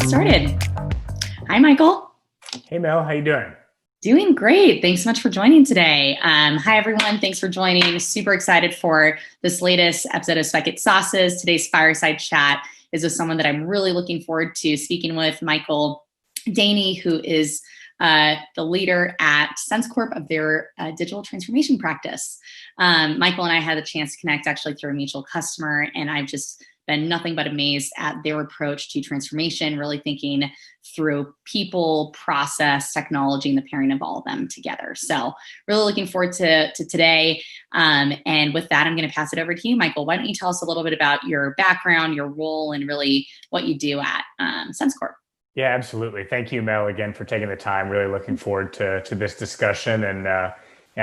started. Hi, Michael. Hey, Mel, how you doing? Doing great. Thanks so much for joining today. Hi, everyone. Thanks for joining. Super excited for this latest episode of Spekit Sauces. Today's fireside chat is with someone that I'm really looking forward to speaking with, Michael Daehne, who is the leader at Sense Corp of their digital transformation practice. Michael and I had the chance to connect actually through a mutual customer, and I've just been nothing but amazed at their approach to transformation, really thinking through people, process, technology, and the pairing of all of them together. So really looking forward to today. And with that, I'm going to pass it over to you, Michael. Why don't you tell us a little bit about your background, your role, and really what you do at Sense Corp? Yeah, absolutely. Thank you, Mel, again for taking the time. Really looking forward to this discussion, and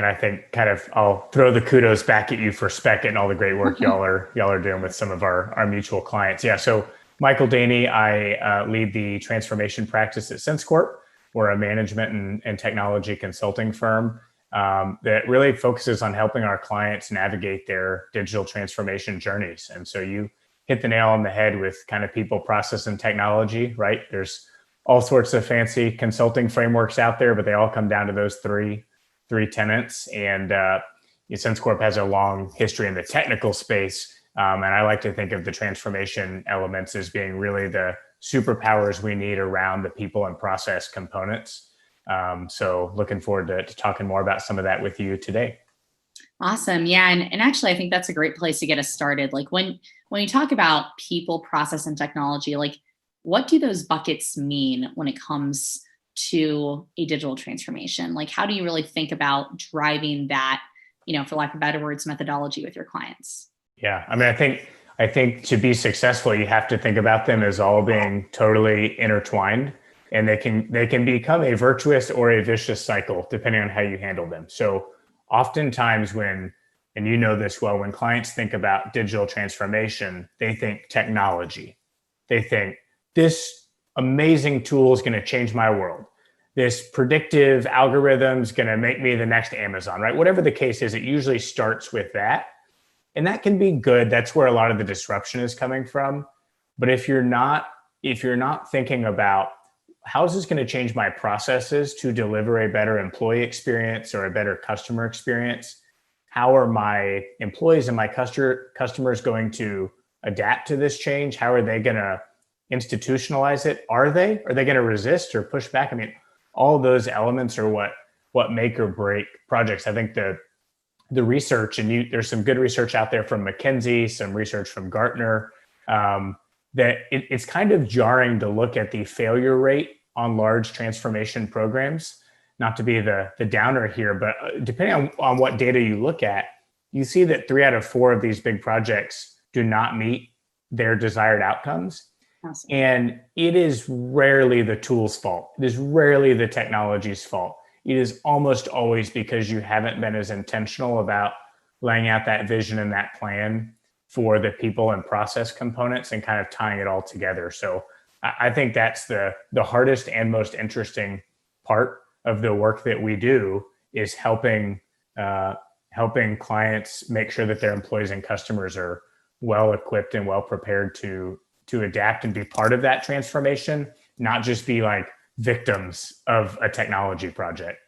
I think kind of I'll throw the kudos back at you for Spekit and all the great work y'all are doing with some of our mutual clients. Yeah, so Michael Daehne, I lead the transformation practice at Sense Corp. We're a management and technology consulting firm that really focuses on helping our clients navigate their digital transformation journeys. And so you hit the nail on the head with kind of people, process, and technology, right? There's all sorts of fancy consulting frameworks out there, but they all come down to those three tenets. And Sense Corp has a long history in the technical space. And I like to think of the transformation elements as being really the superpowers we need around the people and process components. So looking forward to talking more about some of that with you today. Awesome. Yeah. And actually, I think that's a great place to get us started. Like when you talk about people, process, and technology, like what do those buckets mean when it comes to a digital transformation? Like, how do you really think about driving that, for lack of better words, methodology with your clients? Yeah. I mean, I think to be successful, you have to think about them as all being totally intertwined, and they can become a virtuous or a vicious cycle depending on how you handle them. So oftentimes and you know this well, when clients think about digital transformation, they think technology. They think this amazing tool is going to change my world. This predictive algorithm is going to make me the next Amazon, right? Whatever the case is, it usually starts with that. And that can be good. That's where a lot of the disruption is coming from. But if you're not thinking about how is this going to change my processes to deliver a better employee experience or a better customer experience, how are my employees and my customers going to adapt to this change? How are they going to institutionalize it? Are they going to resist or push back? I mean, all those elements are what make or break projects. I think the research, and there's some good research out there from McKinsey, some research from Gartner, that it's kind of jarring to look at the failure rate on large transformation programs. Not to be the downer here, but depending on what data you look at, you see that 3 out of 4 of these big projects do not meet their desired outcomes. Awesome. And it is rarely the tool's fault. It is rarely the technology's fault. It is almost always because you haven't been as intentional about laying out that vision and that plan for the people and process components and kind of tying it all together. So I think that's the hardest and most interesting part of the work that we do, is helping clients make sure that their employees and customers are well equipped and well prepared to adapt and be part of that transformation, not just be like victims of a technology project.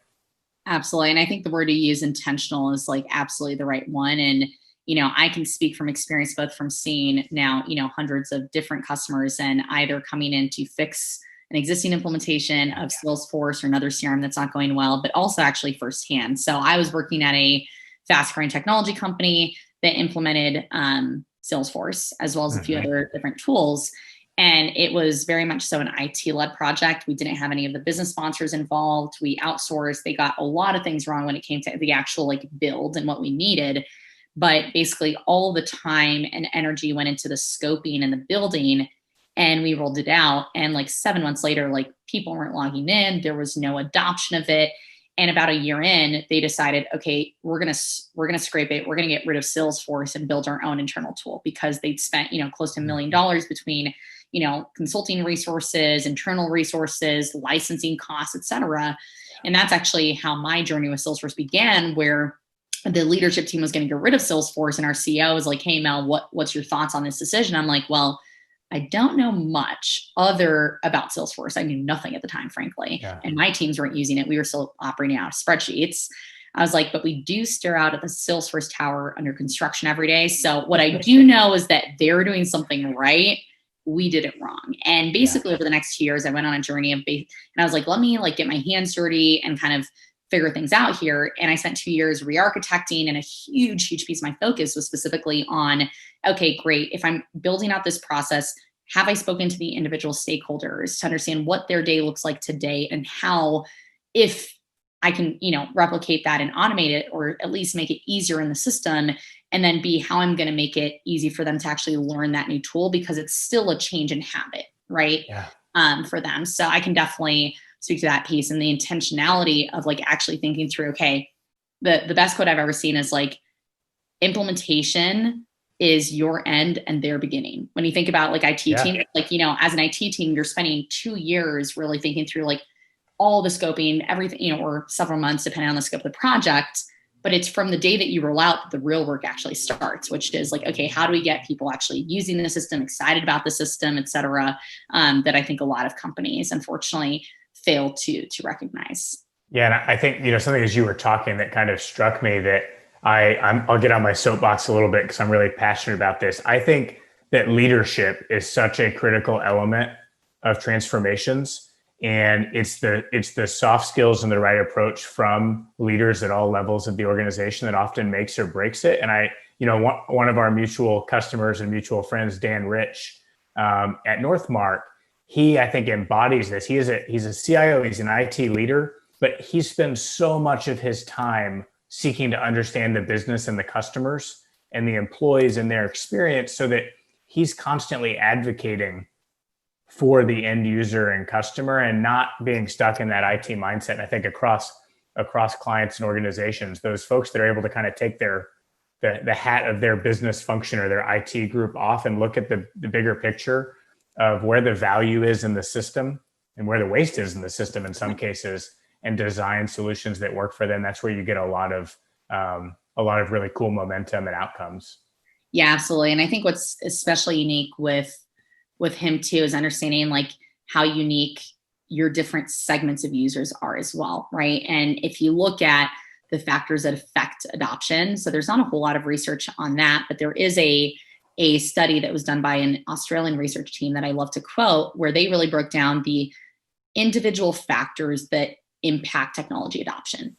Absolutely. And I think the word you use, intentional, is like absolutely the right one. And, I can speak from experience, both from seeing now, hundreds of different customers and either coming in to fix an existing implementation of Salesforce or another CRM that's not going well, but also actually firsthand. So I was working at a fast growing technology company that implemented Salesforce, as well as a few other different tools. And it was very much so an IT-led project. We didn't have any of the business sponsors involved. We outsourced. They got a lot of things wrong when it came to the actual build and what we needed. But basically all the time and energy went into the scoping and the building, and we rolled it out. And 7 months later, people weren't logging in. There was no adoption of it. And about a year in, they decided, okay, we're gonna scrape it. We're gonna get rid of Salesforce and build our own internal tool, because they'd spent close to $1 million between consulting resources, internal resources, licensing costs, et cetera. And that's actually how my journey with Salesforce began, where the leadership team was going to get rid of Salesforce, and our CEO was like, "Hey, Mel, what's your thoughts on this decision?" I'm like, "Well, I don't know much other about Salesforce. I knew nothing at the time, frankly. Yeah. And my teams weren't using it. We were still operating out of spreadsheets. I was like, but we do stare out at the Salesforce tower under construction every day. So what I do know is that they're doing something right. We did it wrong. And basically over the next 2 years, I went on a journey of and I was like, let me like get my hands dirty and kind of figure things out here. And I spent 2 years re-architecting, and a huge piece of my focus was specifically on, okay, great. If I'm building out this process, have I spoken to the individual stakeholders to understand what their day looks like today, and how, if I can, replicate that and automate it, or at least make it easier in the system, and then B, how I'm going to make it easy for them to actually learn that new tool, because it's still a change in habit, right? Yeah. For them. So I can definitely speak to that piece, and the intentionality of like actually thinking through, okay, the best quote I've ever seen is like, implementation is your end and their beginning. When you think about like IT team, like, as an IT team, you're spending 2 years really thinking through like all the scoping, everything, or several months, depending on the scope of the project. But it's from the day that you roll out that the real work actually starts, which is like, okay, how do we get people actually using the system, excited about the system, et cetera, that I think a lot of companies, unfortunately, fail to recognize. Yeah, and I think, something as you were talking that kind of struck me, that I'll get on my soapbox a little bit because I'm really passionate about this. I think that leadership is such a critical element of transformations. And it's the soft skills and the right approach from leaders at all levels of the organization that often makes or breaks it. And one of our mutual customers and mutual friends, Dan Rich, at Northmark, he, I think, embodies this. He's a CIO, he's an IT leader, but he spends so much of his time seeking to understand the business and the customers and the employees and their experience, so that he's constantly advocating for the end user and customer, and not being stuck in that IT mindset. And I think across clients and organizations, those folks that are able to kind of take the hat of their business function or their IT group off and look at the bigger picture of where the value is in the system and where the waste is in the system in some cases, and design solutions that work for them. That's where you get a lot of really cool momentum and outcomes. Yeah, absolutely. And I think what's especially unique with him too is understanding like how unique your different segments of users are as well, right? And if you look at the factors that affect adoption, so there's not a whole lot of research on that, but there is a study that was done by an Australian research team that I love to quote, where they really broke down the individual factors that impact technology adoption.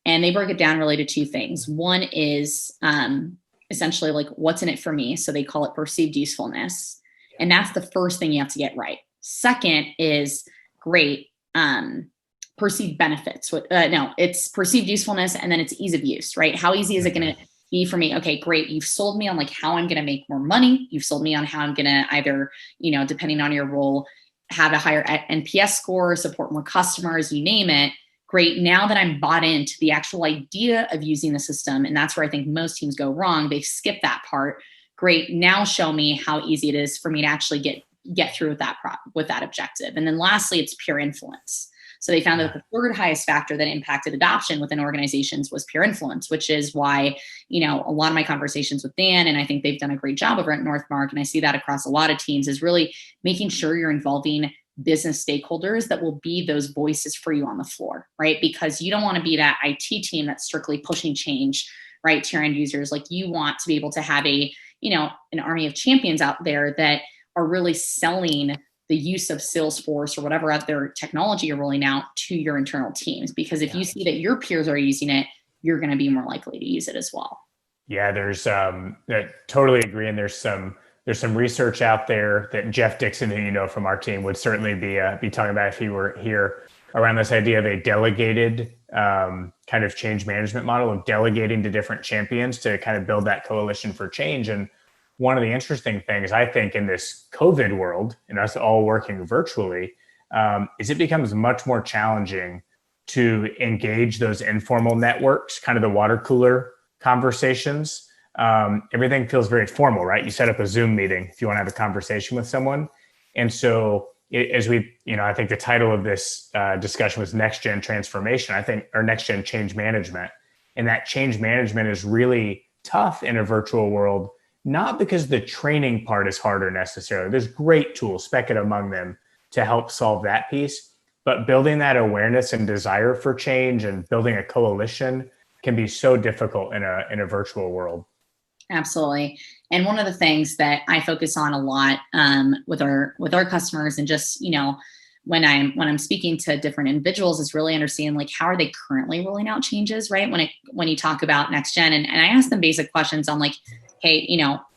And they broke it down really to two things. One is essentially like, what's in it for me? So they call it perceived usefulness. And that's the first thing you have to get right. Second is perceived benefits. It's perceived usefulness, and then it's ease of use, right? How easy is it going to be for me? Okay, great. You've sold me on like how I'm going to make more money. You've sold me on how I'm going to either, depending on your role, have a higher NPS score, support more customers, you name it. Great. Now that I'm bought into the actual idea of using the system, and that's where I think most teams go wrong. They skip that part. Great. Now show me how easy it is for me to actually get through with that objective. And then lastly, it's peer influence. So they found that the third highest factor that impacted adoption within organizations was peer influence, which is why, a lot of my conversations with Dan, and I think they've done a great job over at Northmark, and I see that across a lot of teams, is really making sure you're involving business stakeholders that will be those voices for you on the floor, right? Because you don't want to be that IT team that's strictly pushing change, right, to your end users. Like, you want to be able to have an army of champions out there that are really selling the use of Salesforce or whatever other technology you're rolling out to your internal teams. Because if you see that your peers are using it, you're going to be more likely to use it as well. Yeah, I totally agree. And there's some research out there that Jeff Dixon, who from our team, would certainly be talking about if he were here, around this idea of a delegated kind of change management model, of delegating to different champions to kind of build that coalition for change. And one of the interesting things, I think, in this COVID world, and us all working virtually, is it becomes much more challenging to engage those informal networks, kind of the water cooler conversations. Everything feels very formal, right? You set up a Zoom meeting if you want to have a conversation with someone. And so I think the title of this discussion was NextGen Transformation, or NextGen Change Management. And that change management is really tough in a virtual world, not because the training part is harder necessarily. There's great tools, Spekit among them, to help solve that piece. But building that awareness and desire for change and building a coalition can be so difficult in a virtual world. Absolutely. And one of the things that I focus on a lot with our customers, and just, when I'm speaking to different individuals, is really understanding like how are they currently rolling out changes, right? When you talk about NextGen, and I ask them basic questions on like, hey,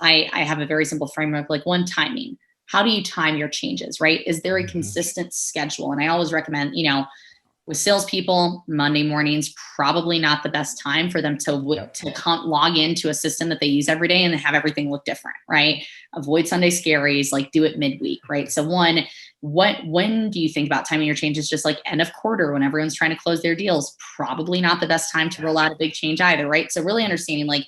I have a very simple framework, like one, timing. How do you time your changes, right? Is there a consistent schedule? And I always recommend, with salespeople, Monday mornings, probably not the best time for them to log into a system that they use every day and have everything look different, right? Avoid Sunday scaries, like do it midweek, right? So when do you think about timing your changes? Just like end of quarter when everyone's trying to close their deals, probably not the best time to roll out a big change either, right? So really understanding like,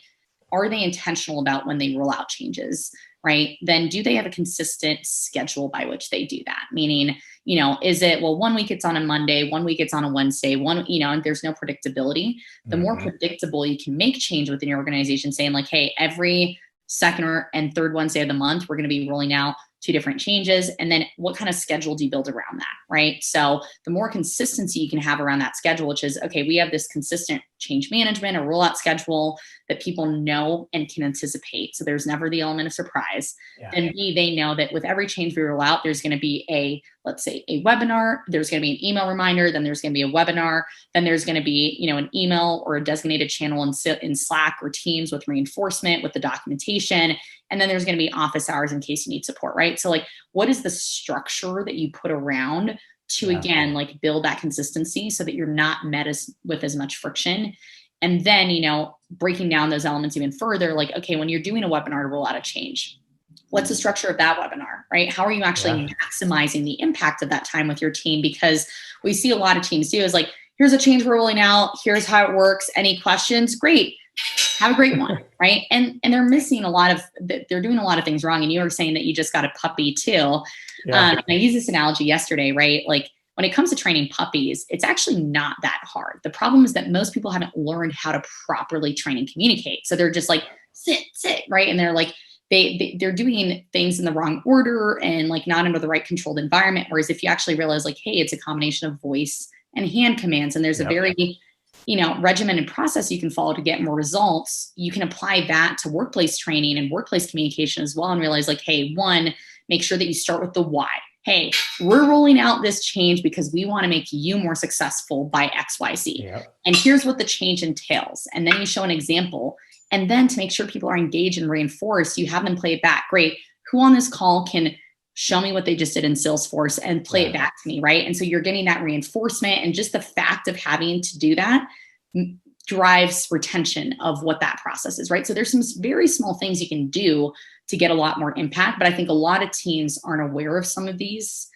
are they intentional about when they roll out changes, right? Then do they have a consistent schedule by which they do that? Meaning, is it, well, 1 week it's on a Monday, 1 week it's on a Wednesday, and there's no predictability. The more predictable you can make change within your organization, saying like, hey, every second and third Wednesday of the month, we're going to be rolling out 2 different changes. And then what kind of schedule do you build around that, right? So the more consistency you can have around that schedule, which is, okay, we have this consistent change management or rollout schedule that people know and can anticipate. So there's never the element of surprise. Then B, they know that with every change we roll out, there's going to be let's say a webinar, there's going to be an email reminder, then there's going to be a webinar, then there's going to be, an email or a designated channel in Slack or Teams with reinforcement, with the documentation. And then there's going to be office hours in case you need support, right? So like, what is the structure that you put around to, again, like build that consistency so that you're not met with as much friction? And then, breaking down those elements even further, like, okay, when you're doing a webinar to roll out a change, what's the structure of that webinar, right? How are you actually maximizing the impact of that time with your team? Because we see a lot of teams do is like, here's a change we're rolling out. Here's how it works. Any questions? Great. Have a great one, right? And they're missing they're doing a lot of things wrong. And you were saying that you just got a puppy too. I used this analogy yesterday, right? Like when it comes to training puppies, it's actually not that hard. The problem is that most people haven't learned how to properly train and communicate. So they're just like, sit, right? And they're like, they're doing things in the wrong order and like not under the right controlled environment. Whereas if you actually realize like, hey, it's a combination of voice and hand commands, and there's a very regimented process you can follow to get more results, you can apply that to workplace training and workplace communication as well, and realize like, hey, one, make sure that you start with the why. Hey, we're rolling out this change because we want to make you more successful by XYZ. And here's what the change entails. And then you show an example. And then to make sure people are engaged and reinforced, you have them play it back. Great. Who on this call can show me what they just did in Salesforce and play it back to me, right? And so you're getting that reinforcement, and just the fact of having to do that drives retention of what that process is, right? So there's some very small things you can do to get a lot more impact. But I think a lot of teams aren't aware of some of these,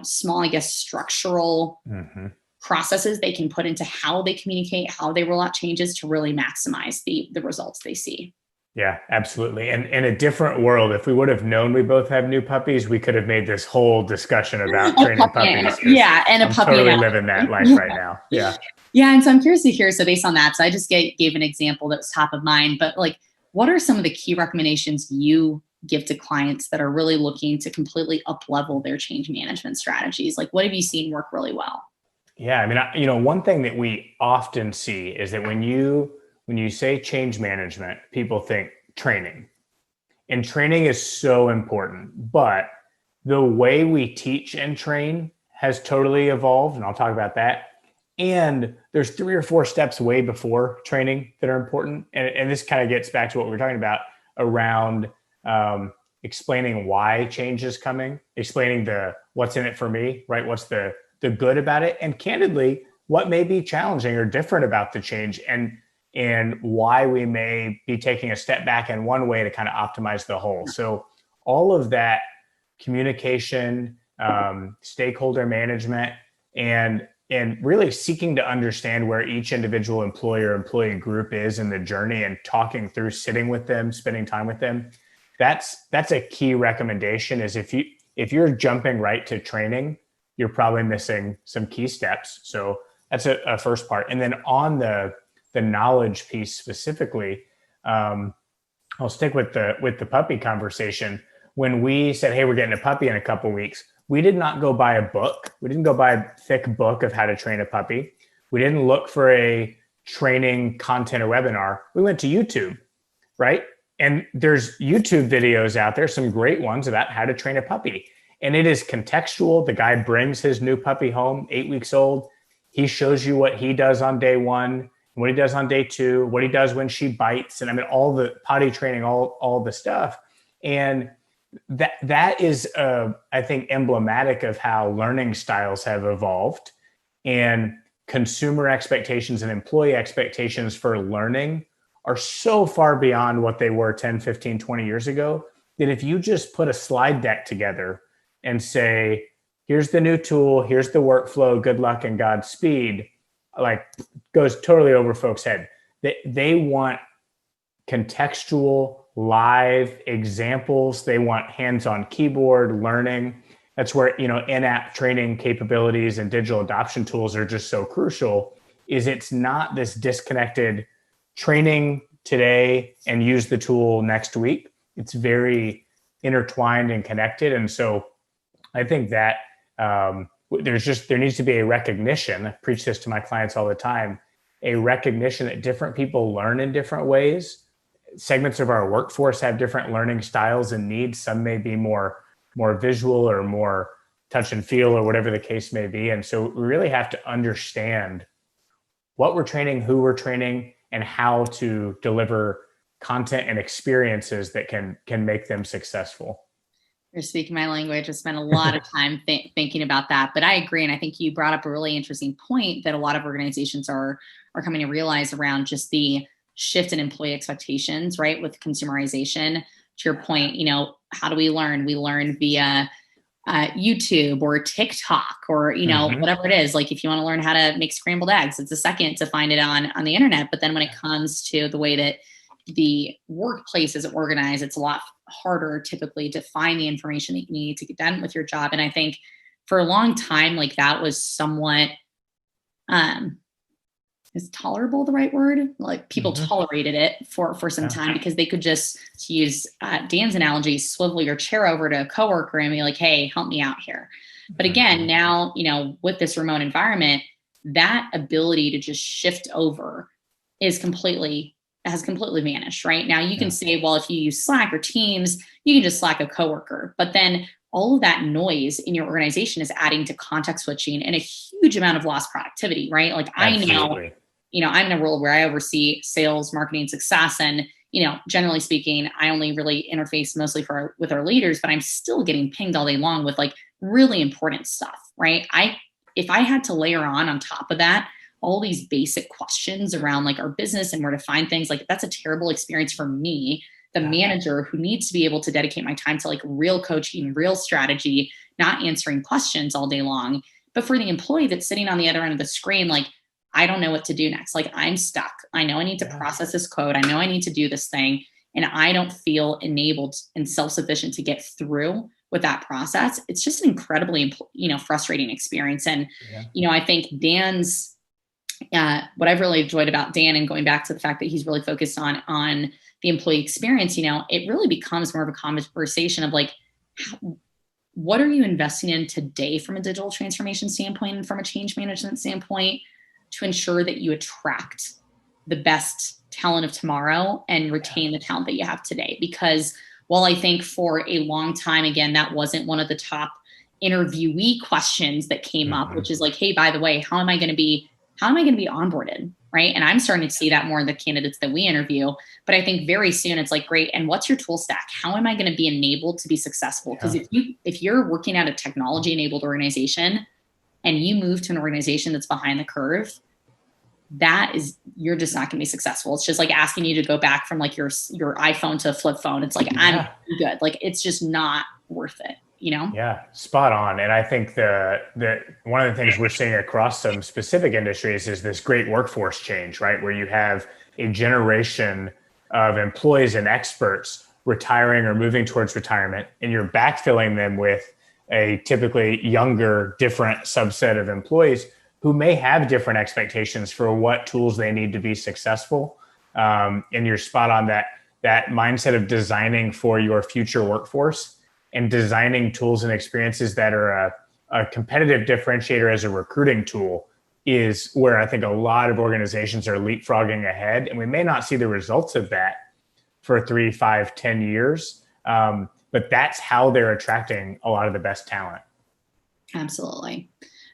small, I guess, structural processes they can put into how they communicate, how they roll out changes to really maximize the results they see. Yeah, absolutely. And in a different world, if we would have known we both have new puppies, we could have made this whole discussion about training puppies. And a puppy. I'm totally living that life right now. Yeah. Yeah. And so I'm curious to hear, so based on that, so I just gave an example that was top of mind, but like, what are some of the key recommendations you give to clients that are really looking to completely up-level their change management strategies? Like, what have you seen work really well? Yeah. I mean, one thing that we often see is that when you say change management, people think training. And training is so important. But the way we teach and train has totally evolved, and I'll talk about that. And there's 3 or 4 steps way before training that are important. And this kind of gets back to what we were talking about around explaining why change is coming, explaining what's in it for me, right? What's the good about it? And candidly, what may be challenging or different about the change, and why we may be taking a step back in one way to kind of optimize the whole. So all of that communication, stakeholder management, and really seeking to understand where each individual employee group is in the journey, and talking through, sitting with them, spending time with them. That's a key recommendation. Is if you're jumping right to training, you're probably missing some key steps. So that's a first part. And then on the knowledge piece specifically, I'll stick with the puppy conversation. When we said, "Hey, we're getting a puppy in a couple weeks," we did not go buy a book. We didn't go buy a thick book of how to train a puppy. We didn't look for a training content or webinar. We went to YouTube, right? And there's YouTube videos out there, some great ones about how to train a puppy. And it is contextual. The guy brings his new puppy home, 8 weeks old. He shows you what he does on day one, what he does on day two, what he does when she bites. And I mean, all the potty training, all the stuff. And that is, I think, emblematic of how learning styles have evolved, and consumer expectations and employee expectations for learning are so far beyond what they were 10, 15, 20 years ago, that if you just put a slide deck together and say, here's the new tool, here's the workflow, good luck and Godspeed, like, goes totally over folks' head. They want contextual, live examples. They want hands-on keyboard learning. That's where, in-app training capabilities and digital adoption tools are just so crucial. Is it's not this disconnected training today and use the tool next week. It's very intertwined and connected. And so I think that there needs to be a recognition. I preach this to my clients all the time, a recognition that different people learn in different ways. Segments of our workforce have different learning styles and needs. Some may be more visual or more touch and feel or whatever the case may be. And so we really have to understand what we're training, who we're training, and how to deliver content and experiences that can make them successful. You're speaking my language. I spent a lot of time thinking about that, but I agree. And I think you brought up a really interesting point that a lot of organizations are coming to realize around just the shift in employee expectations, right? With consumerization. To your point, how do we learn? We learn via YouTube or TikTok or, whatever it is. Like if you want to learn how to make scrambled eggs, it's a second to find it on the internet. But then when it comes to the way that the workplace is organized, it's a lot harder typically to find the information that you need to get done with your job. And I think for a long time, like that was somewhat, is tolerable the right word? Like people tolerated it for some time because they could just, to use Dan's analogy, swivel your chair over to a coworker and be like, hey, help me out here. But again, now, with this remote environment, that ability to just shift over has completely vanished, right? Now you can say, well, if you use Slack or Teams, you can just Slack a coworker. But then all of that noise in your organization is adding to context switching and a huge amount of lost productivity, right? Like Absolutely. I know, I'm in a role where I oversee sales, marketing, success. And, generally speaking, I only really interface mostly with our leaders, but I'm still getting pinged all day long with like really important stuff, right? If I had to layer on top of that, all these basic questions around like our business and where to find things, like that's a terrible experience for me, the manager who needs to be able to dedicate my time to like real coaching, real strategy, not answering questions all day long. But for the employee that's sitting on the other end of the screen, like, I don't know what to do next. Like I'm stuck. I know I need to process this code. I know I need to do this thing. And I don't feel enabled and self-sufficient to get through with that process. It's just an incredibly, frustrating experience. And, I think Dan's, what I've really enjoyed about Dan, and going back to the fact that he's really focused on the employee experience, it really becomes more of a conversation of like, what are you investing in today from a digital transformation standpoint and from a change management standpoint to ensure that you attract the best talent of tomorrow and retain the talent that you have today? Because while I think for a long time, again, that wasn't one of the top interviewee questions that came up, which is like, hey, by the way, how am I going to be onboarded? Right. And I'm starting to see that more in the candidates that we interview. But I think very soon it's like, great. And what's your tool stack? How am I going to be enabled to be successful? Because if you're working at a technology enabled organization and you move to an organization that's behind the curve, you're just not going to be successful. It's just like asking you to go back from like your iPhone to a flip phone. It's like, I'm good. Like, it's just not worth it, Yeah, spot on. And I think that one of the things we're seeing across some specific industries is this great workforce change, right? Where you have a generation of employees and experts retiring or moving towards retirement, and you're backfilling them with a typically younger, different subset of employees who may have different expectations for what tools they need to be successful. And you're spot on that that mindset of designing for your future workforce and designing tools and experiences that are a competitive differentiator as a recruiting tool is where I think a lot of organizations are leapfrogging ahead. And we may not see the results of that for 3, 5, 10 years. But that's how they're attracting a lot of the best talent. Absolutely.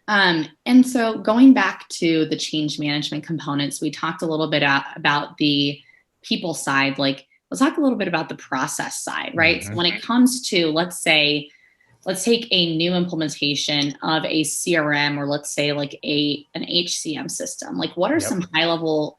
And so going back to the change management components, we talked a little bit about the people side. Like, let's talk a little bit about the process side, right? So when it comes to, let's take a new implementation of a CRM, or let's say like an HCM system. Like, what are some high level,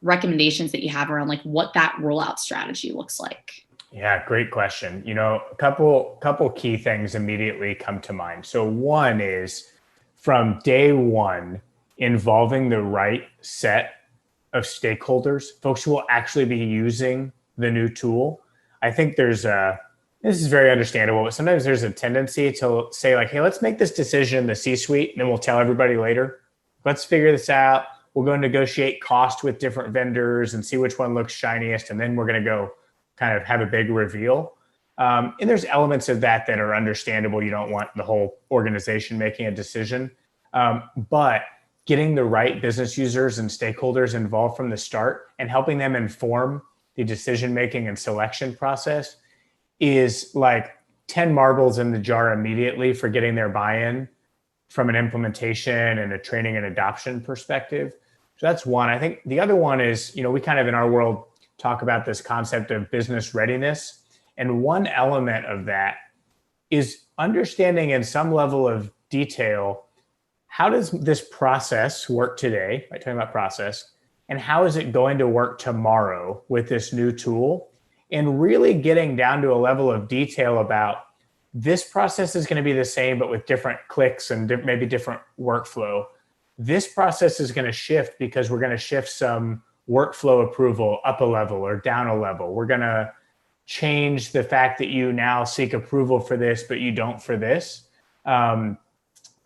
recommendations that you have around like what that rollout strategy looks like? Yeah, great question. A couple key things immediately come to mind. So one is, from day one, involving the right set of stakeholders, folks who will actually be using the new tool. I think this is very understandable, but sometimes there's a tendency to say like, hey, let's make this decision in the C-suite and then we'll tell everybody later. Let's figure this out. We'll go negotiate cost with different vendors and see which one looks shiniest. And then we're going to go kind of have a big reveal. And there's elements of that are understandable. You don't want the whole organization making a decision. But getting the right business users and stakeholders involved from the start and helping them inform the decision-making and selection process is like 10 marbles in the jar immediately for getting their buy-in from an implementation and a training and adoption perspective. So that's one. I think the other one is, we kind of in our world talk about this concept of business readiness. And one element of that is understanding in some level of detail, how does this process work today, right? Talking about process, and how is it going to work tomorrow with this new tool? And really getting down to a level of detail about this process is going to be the same, but with different clicks and maybe different workflow. This process is going to shift because we're going to shift some workflow approval up a level or down a level. We're going to change the fact that you now seek approval for this, but you don't for this.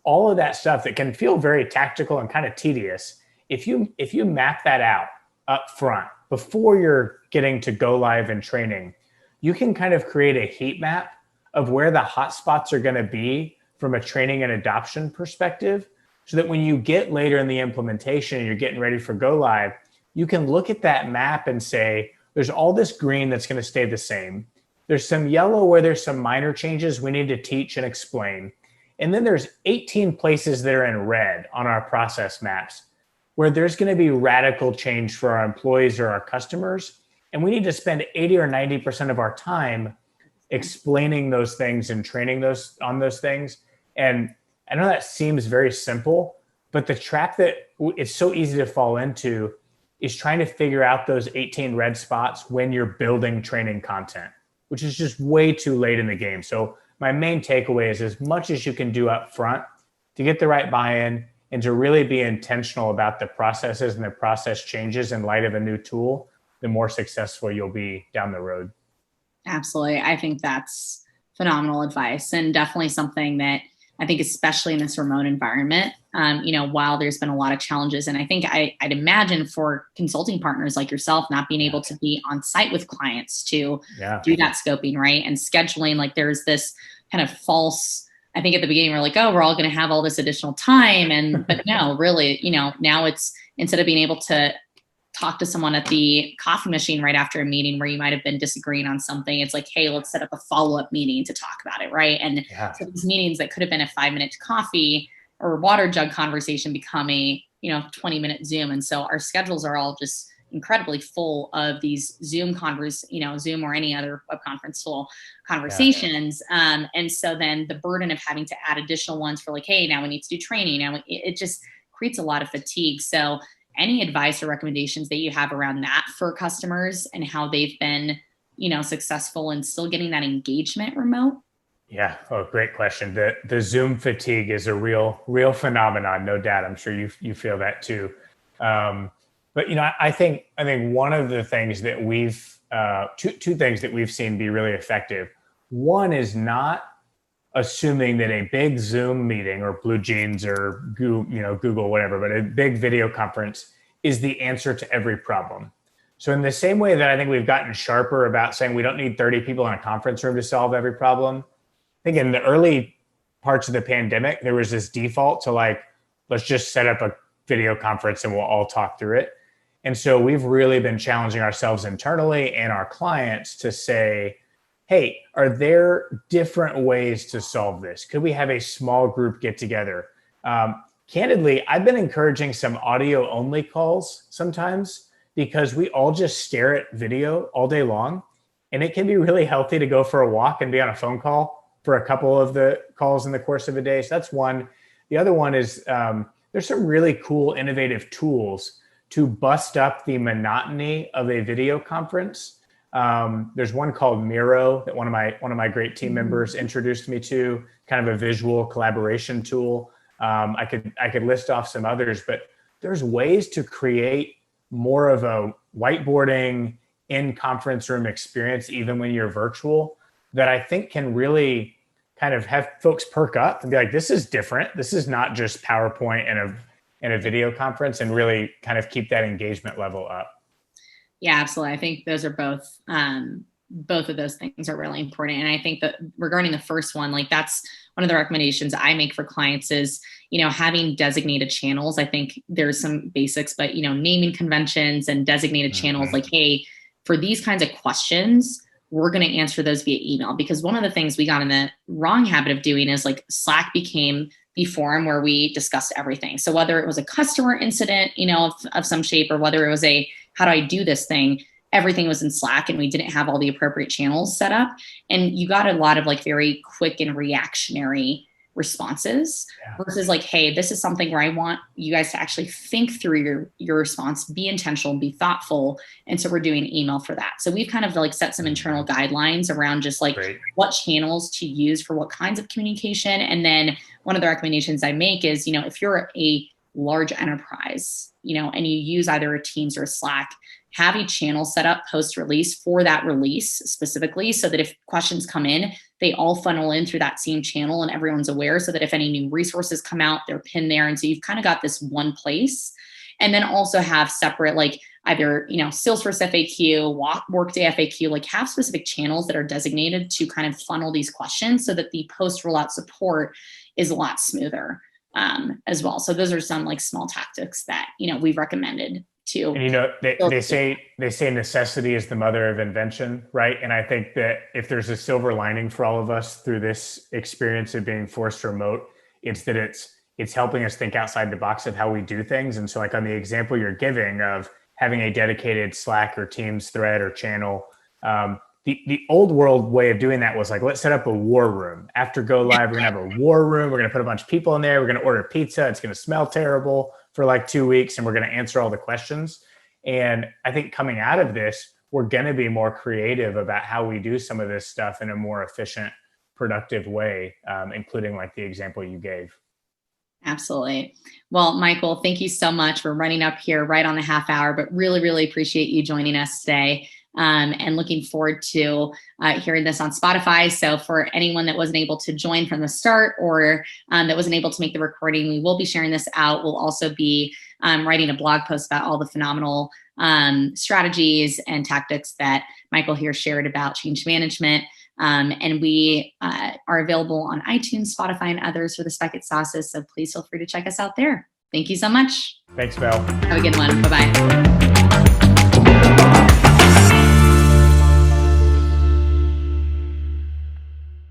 All of that stuff that can feel very tactical and kind of tedious. If you map that out up front before you're getting to go live and training, you can kind of create a heat map of where the hot spots are going to be from a training and adoption perspective, so that when you get later in the implementation and you're getting ready for go live, you can look at that map and say, there's all this green that's going to stay the same. There's some yellow where there's some minor changes we need to teach and explain. And then there's 18 places that are in red on our process maps where there's going to be radical change for our employees or our customers. And we need to spend 80 or 90% of our time explaining those things and training on those things. And I know that seems very simple, but the trap that it's so easy to fall into is trying to figure out those 18 red spots when you're building training content, which is just way too late in the game. So my main takeaway is, as much as you can do up front to get the right buy-in and to really be intentional about the processes and the process changes in light of a new tool, the more successful you'll be down the road. Absolutely. I think that's phenomenal advice, and definitely something that I think, especially in this remote environment, while there's been a lot of challenges, and I think I'd imagine for consulting partners like yourself, not being able to be on site with clients to do that scoping, right? And scheduling, like there's this kind of false, I think at the beginning we're like, oh, we're all going to have all this additional time. But no, really, now it's, instead of being able to talk to someone at the coffee machine right after a meeting where you might have been disagreeing on something, it's like, hey, let's set up a follow-up meeting to talk about it, right? And so these meetings that could have been a 5-minute coffee or water jug conversation become a 20-minute Zoom. And so our schedules are all just incredibly full of these Zoom Zoom or any other web conference tool conversations. And so then the burden of having to add additional ones for like, hey, now we need to do training. Now it just creates a lot of fatigue. So any advice or recommendations that you have around that for customers and how they've been, successful and still getting that engagement remote? Yeah. Oh, great question. The Zoom fatigue is a real phenomenon, no doubt. I'm sure you feel that too. But I think one of the things that we've two things that we've seen be really effective. One is not assuming that a big Zoom meeting or Blue Jeans or Google, whatever, but a big video conference is the answer to every problem. So in the same way that I think we've gotten sharper about saying we don't need 30 people in a conference room to solve every problem, I think in the early parts of the pandemic, there was this default to like, let's just set up a video conference and we'll all talk through it. And so we've really been challenging ourselves internally and our clients to say, hey, are there different ways to solve this? Could we have a small group get together? Candidly, I've been encouraging some audio only calls sometimes because we all just stare at video all day long. And it can be really healthy to go for a walk and be on a phone call for a couple of the calls in the course of a day. So that's one. The other one is there's some really cool, innovative tools to bust up the monotony of a video conference. There's one called Miro that one of my great team members introduced me to, kind of a visual collaboration tool. I could list off some others, but there's ways to create more of a whiteboarding in conference room experience, even when you're virtual, that I think can really kind of have folks perk up and be like, this is different. This is not just PowerPoint and a video conference, and really kind of keep that engagement level up. Yeah, absolutely. I think those are both of those things are really important. And I think that regarding the first one, like that's one of the recommendations I make for clients is, having designated channels. I think there's some basics, but, naming conventions and designated channels, like, hey, for these kinds of questions, we're going to answer those via email. Because one of the things we got in the wrong habit of doing is like Slack became the forum where we discussed everything. So whether it was a customer incident, of some shape, or whether it was a, how do I do this thing? Everything was in Slack and we didn't have all the appropriate channels set up. And you got a lot of like very quick and reactionary responses versus like, hey, this is something where I want you guys to actually think through your response, be intentional, be thoughtful. And so we're doing email for that. So we've kind of like set some internal guidelines around just like what channels to use for what kinds of communication. And then one of the recommendations I make is, if you're a large enterprise, and you use either a Teams or a Slack, have a channel set up post-release for that release specifically, so that if questions come in, they all funnel in through that same channel and everyone's aware, so that if any new resources come out, they're pinned there. And so you've kind of got this one place. And then also have separate, like either, Salesforce FAQ, Workday FAQ, like have specific channels that are designated to kind of funnel these questions so that the post-rollout support is a lot smoother as well. So those are some like small tactics that, we've recommended too. And they say necessity is the mother of invention, right? And I think that if there's a silver lining for all of us through this experience of being forced remote, it's that it's helping us think outside the box of how we do things. And so like on the example you're giving of having a dedicated Slack or Teams thread or channel, the old world way of doing that was like, let's set up a war room. After go live, we're gonna have a war room. We're gonna put a bunch of people in there. We're gonna order pizza. It's gonna smell terrible for like 2 weeks, and we're gonna answer all the questions. And I think coming out of this, we're gonna be more creative about how we do some of this stuff in a more efficient, productive way, including like the example you gave. Absolutely. Well, Michael, thank you so much. We're running up here right on the half hour, but really, really appreciate you joining us today. And looking forward to hearing this on Spotify. So for anyone that wasn't able to join from the start or that wasn't able to make the recording, we will be sharing this out. We'll also be writing a blog post about all the phenomenal strategies and tactics that Michael here shared about change management. And we are available on iTunes, Spotify, and others for the Spekit Sauces. So please feel free to check us out there. Thank you so much. Thanks, Val. Have a good one. Bye-bye.